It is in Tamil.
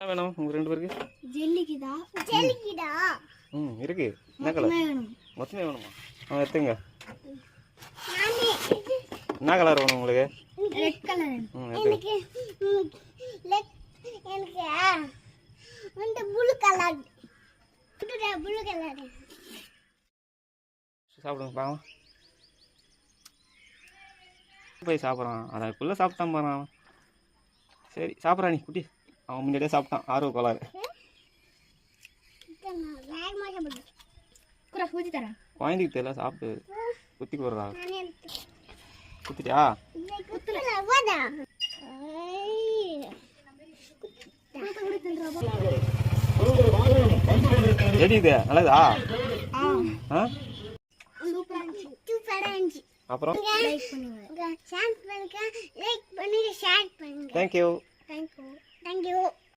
என்ன வேணும் உங்க ரெண்டு பேருக்கு? ஜெல்லிக்குதா இருக்கு. என்ன கலர் மொத்தமே வேணுமா? எடுத்துங்க. என்ன கலர் வேணும் உங்களுக்கு? Red colour. எனக்கு வந்து ப்ளூ கலர். Blue colour. சாப்பிடுங்க பாவம். போய் சாப்பிட்றான். அதுக்குள்ளே சாப்பிட்டான் போகிறான். சரி சாப்பிட்றா நீ குட்டி. அவன் முன்னாடியே சாப்பிட்டான். ஆர்வ கோளாறு. குழந்தைக்கு தெரியல சாப்பிட்டு குத்தி போடுறா. குத்திட்டியா? எப்படி இது நல்லதா? அப்புறம் தேங்க்யூ.